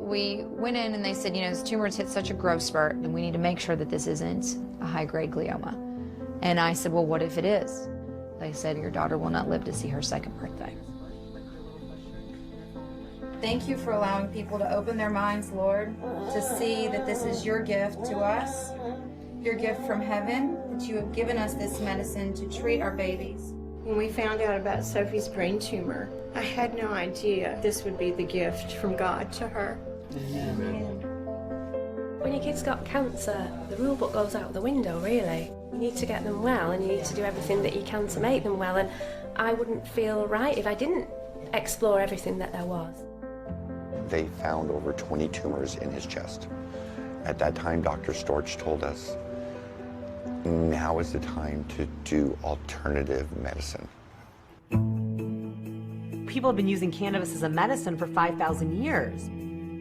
we went in and they said, you know, this tumor has hit such a growth spurt and we need to make sure that this isn't a high-grade glioma. And I said, well, what if it is? They said, your daughter will not live to see her second birthday. Thank you for allowing people to open their minds, Lord, to see that this is your gift to us, your gift from heaven, that you have given us this medicine to treat our babies. When we found out about Sophie's brain tumor, I had no idea this would be the gift from God to her. Amen. When your kid's got cancer, the rule book goes out the window, really. You need to get them well, and you need to do everything that you can to make them well, and I wouldn't feel right if I didn't explore everything that there was. They found over 20 tumors in his chest. At that time, Dr. Storch told us, now is the time to do alternative medicine. People have been using cannabis as a medicine for 5,000 years.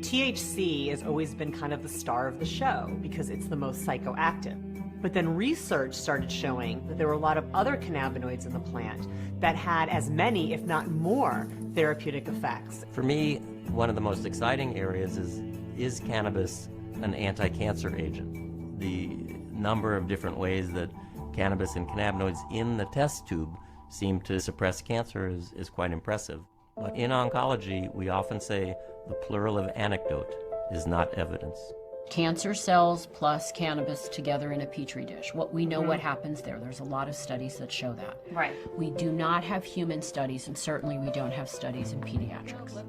THC has always been kind of the star of the show because it's the most psychoactive. But then research started showing that there were a lot of other cannabinoids in the plant that had as many, if not more, therapeutic effects. For me, one of the most exciting areas is cannabis an anti-cancer agent? The number of different ways that cannabis and cannabinoids in the test tube seem to suppress cancer is quite impressive. But in oncology, we often say the plural of anecdote is not evidence. Cancer cells plus cannabis together in a petri dish. We know what happens there. There's a lot of studies that show that. Right. We do not have human studies, and certainly we don't have studies in pediatrics.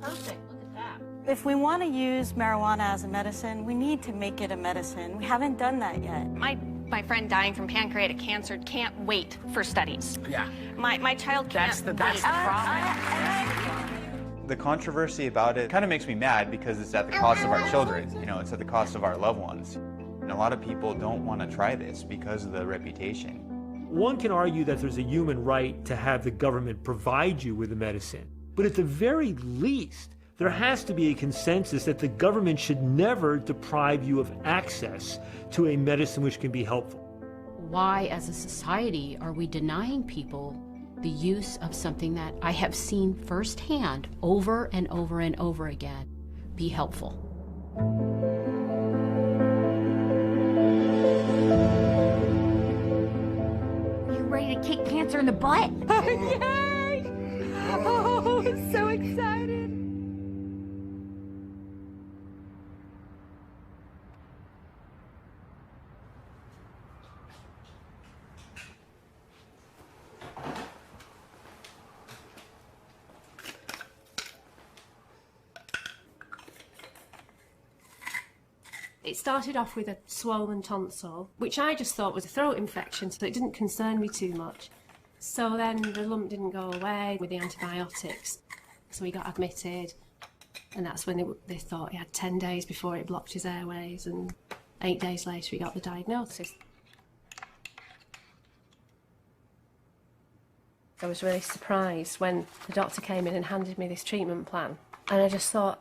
Perfect. Look at that. If we want to use marijuana as a medicine, we need to make it a medicine. We haven't done that yet. My friend dying from pancreatic cancer can't wait for studies. Yeah. My child can't That's the problem. The controversy about it kind of makes me mad because it's at the cost of our children. You know, it's at the cost of our loved ones. And a lot of people don't want to try this because of the reputation. One can argue that there's a human right to have the government provide you with the medicine. But at the very least, there has to be a consensus that the government should never deprive you of access to a medicine which can be helpful. Why, as a society, are we denying people the use of something that I have seen firsthand over and over and over again be helpful? You ready to kick cancer in the butt? Yay! Oh, I'm so excited. It started off with a swollen tonsil, which I just thought was a throat infection, so it didn't concern me too much. So then the lump didn't go away with the antibiotics, so he got admitted, and that's when they thought he had 10 days before it blocked his airways, and 8 days later he got the diagnosis. I was really surprised when the doctor came in and handed me this treatment plan, and I just thought,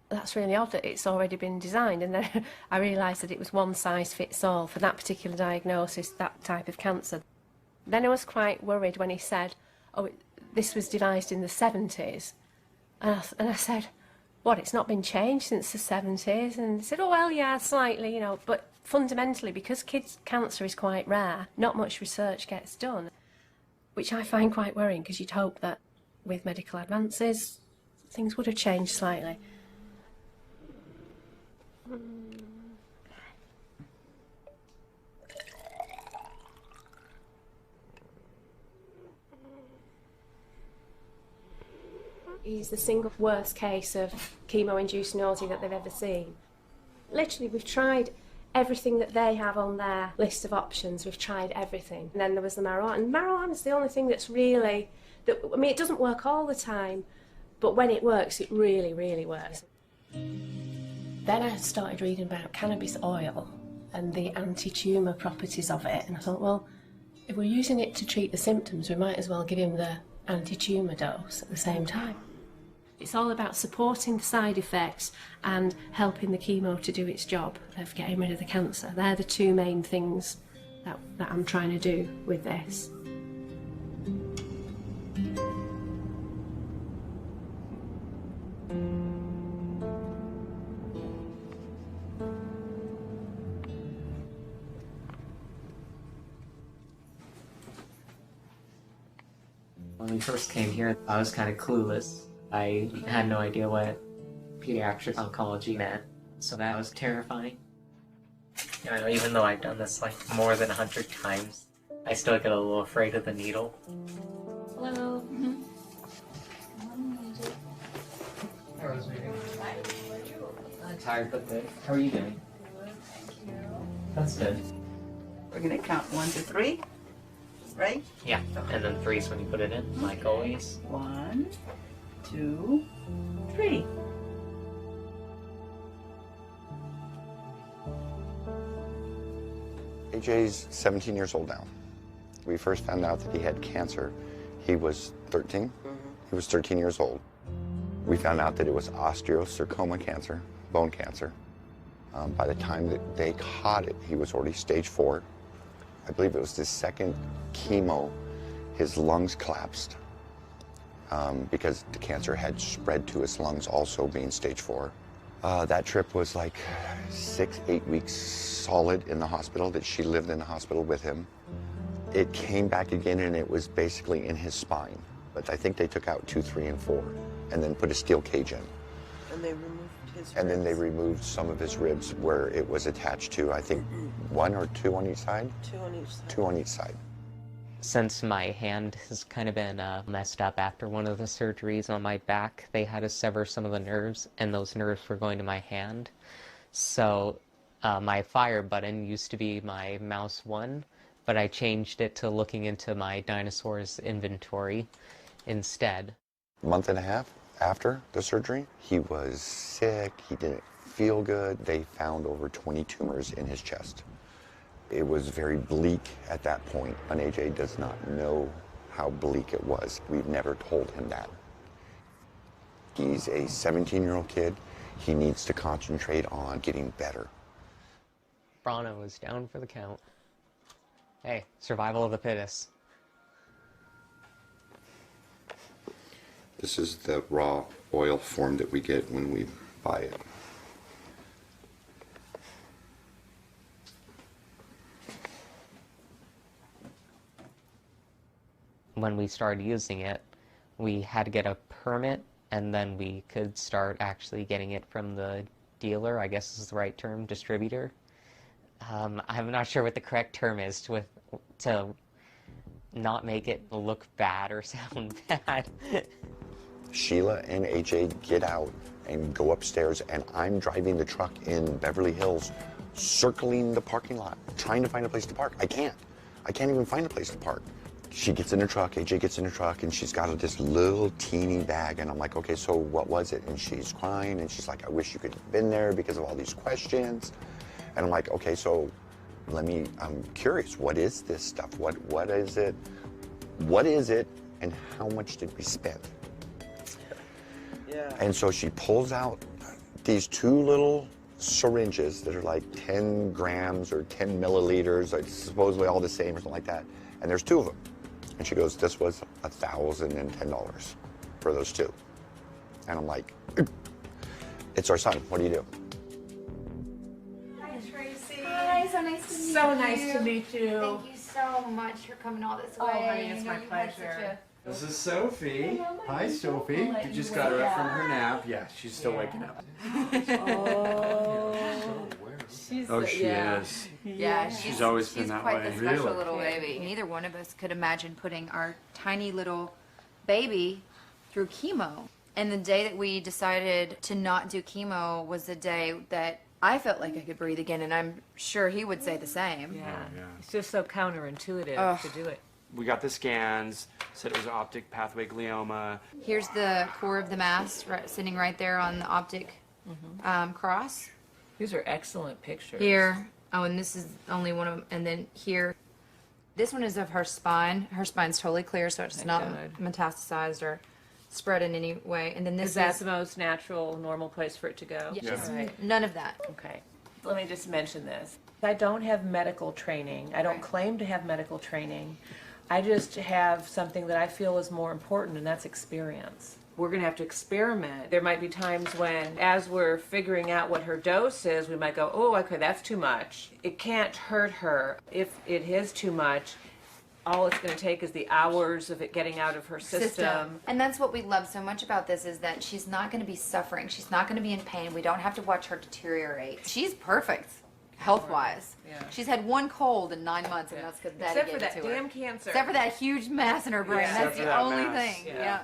that's really odd that it's already been designed. And then I realised that it was one size fits all for that particular diagnosis, that type of cancer. Then I was quite worried when he said, oh, this was devised in the 70s. And I said, what, it's not been changed since the 70s? And he said, oh, well, yeah, slightly, you know, but fundamentally, because kids' cancer is quite rare, not much research gets done, which I find quite worrying, because you'd hope that with medical advances, things would have changed slightly. He's the single worst case of chemo-induced nausea that they've ever seen. Literally, we've tried everything that they have on their list of options. We've tried everything. And then there was the marijuana. And marijuana's the only thing that's really... I mean, it doesn't work all the time, but when it works, it really, really works. Then I started reading about cannabis oil and the anti-tumour properties of it, and I thought, well, if we're using it to treat the symptoms, we might as well give him the anti-tumour dose at the same time. It's all about supporting the side effects and helping the chemo to do its job of getting rid of the cancer. They're the two main things that I'm trying to do with this. we first came here, I was kind of clueless. I had no idea what pediatric oncology meant, so that was terrifying. You know, even though I've done this like more than 100 times, I still get a little afraid of the needle. Hello. Hi, Rosemary. I'm tired but good. How are you doing? That's good. We're gonna count 1 to 3, right? Yeah, and then 3 is when you put it in, like always. 1, 2, 3. AJ's 17 years old now. We first found out that he had cancer. He was 13. He was 13 years old. We found out that it was osteosarcoma cancer, bone cancer. By the time that they caught it, he was already stage 4. I believe it was his second chemo. His lungs collapsed because the cancer had spread to his lungs, also being stage 4. That trip was like 6-8 weeks solid in the hospital, that she lived in the hospital with him. It came back again, and it was basically in his spine. But I think they took out 2, 3, and 4, and then put a steel cage in. And they removed his ribs. And then they removed some of his ribs where it was attached to, I think, 1 or 2 on each side? 2 on each side. 2 on each side. Since my hand has kind of been messed up after one of the surgeries on my back, they had to sever some of the nerves, and those nerves were going to my hand. So my fire button used to be my mouse 1, but I changed it to looking into my Dinosaurs inventory instead. A month and a half after the surgery, he was sick, he didn't feel good. They found over 20 tumors in his chest. It was very bleak at that point, and AJ does not know how bleak it was. We've never told him that. He's a 17-year-old kid. He needs to concentrate on getting better. Braun was down for the count. Hey, survival of the fittest. This is the raw oil form that we get when we buy it. When we started using it, we had to get a permit, and then we could start actually getting it from the dealer, I guess is the right term, distributor. I'm not sure what the correct term is to not make it look bad or sound bad. Sheila and AJ get out and go upstairs, and I'm driving the truck in Beverly Hills, circling the parking lot, trying to find a place to park. I can't even find a place to park. She gets in her truck, AJ gets in her truck, and she's got this little teeny bag, and I'm like, okay, so what was it? And she's crying, and she's like, I wish you could have been there because of all these questions. And I'm like, okay, so I'm curious, what is this stuff? What is it? What is it, and how much did we spend? Yeah. And so she pulls out these 2 little syringes that are like 10 grams or 10 milliliters, like supposedly all the same or something like that. And there's 2 of them. And she goes, this was $1,010 for those 2. And I'm like, it's our son, what do you do? Hi, Tracy. Hi, so nice to meet you. So nice to meet you. Thank you so much for coming all this way. Oh, honey, it's I know my you've had such pleasure. This is Sophie. Hi, Sophie. You just got her up from her nap. Yeah, she's still waking up. She is. Yeah, she's always been that quite way. the special Really? little baby. Neither one of us could imagine putting our tiny little baby through chemo. And the day that we decided to not do chemo was the day that I felt like I could breathe again, and I'm sure he would say the same. Yeah. It's just so counterintuitive Ugh. to do it. We got the scans, said it was optic pathway glioma. Here's the core of the mass sitting right there on the optic cross. These are excellent pictures. Here. Oh, and this is only one of them. And then here. This one is of her spine. Her spine's totally clear, so it's not metastasized or spread in any way. And then this Is that the most natural, normal place for it to go? Yes. Right. None of that. Okay. Let me just mention this. I don't have medical training. I don't claim to have medical training. I just have something that I feel is more important, and that's experience. We're going to have to experiment. There might be times when, as we're figuring out what her dose is, we might go, oh, okay, that's too much. It can't hurt her. If it is too much, all it's going to take is the hours of it getting out of her system. And that's what we love so much about this is that she's not going to be suffering. She's not going to be in pain. We don't have to watch her deteriorate. She's perfect health-wise. Yeah. She's had one cold in 9 months, and that's because Daddy Except for gave it that to her. damn cancer. Except for that huge mass in her brain. Yeah. That's the only thing. Yeah.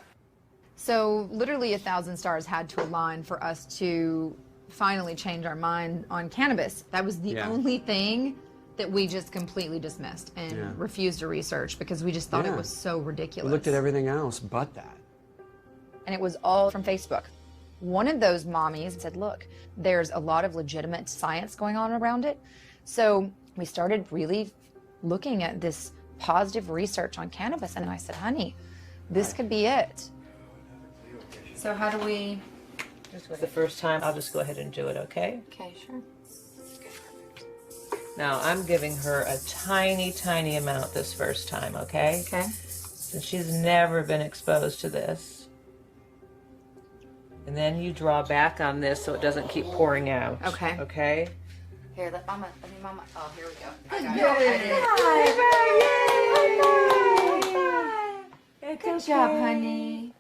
So literally 1,000 stars had to align for us to finally change our mind on cannabis. That was the only thing that we just completely dismissed and refused to research because we just thought it was so ridiculous. We looked at everything else but that. And it was all from Facebook. One of those mommies said, look, there's a lot of legitimate science going on around it. So we started really looking at this positive research on cannabis. And I said, honey, this could be it. So how do we... This was the first time. I'll just go ahead and do it, okay? Okay, sure. Now, I'm giving her a tiny, tiny amount this first time, okay? Okay. Since she's never been exposed to this. And then you draw back on this so it doesn't keep pouring out. Okay. Okay? Here, let me mama. Oh, here we go. Good job, honey.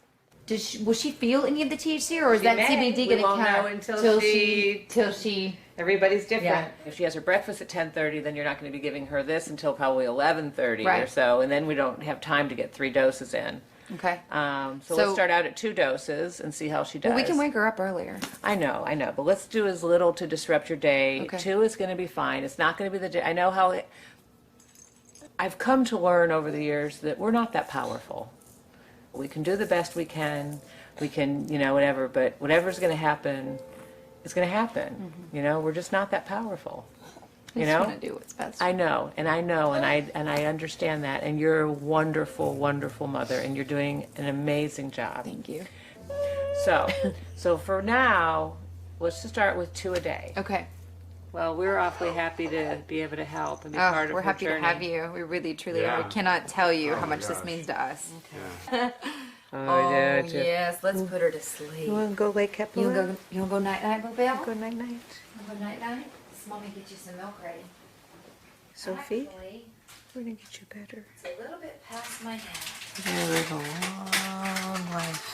Will she feel any of the THC, or is that CBD going to count until she? Everybody's different. Yeah. If she has her breakfast at 10:30, then you're not going to be giving her this until probably 11:30 or Right. so, and then we don't have time to get 3 doses in. Okay. So let's start out at 2 doses and see how she does. Well, we can wake her up earlier. I know, but let's do as little to disrupt your day. Okay. 2 is going to be fine. It's not going to be the day. I know how. I've come to learn over the years that we're not that powerful. We can do the best we can. We can, whatever. But whatever's going to happen is going to happen. Mm-hmm. We're just not that powerful. We just want to do what's best. I know, and I understand that. And you're a wonderful, wonderful mother, and you're doing an amazing job. Thank you. So for now, let's just start with 2 a day. Okay. Well, we're awfully happy to be able to help and be part of we're her happy journey. to have you. We really, truly are. We cannot tell you how much this means to us. Okay. Oh, yes. Let's put her to sleep. You want to go wake up? You want to go night-night, Mobile? Go night-night. You want to go night-night? Let's mommy get you some milk ready. Sophie, Actually, we're going to get you better. it's a little bit past my head. You're going to live a long life.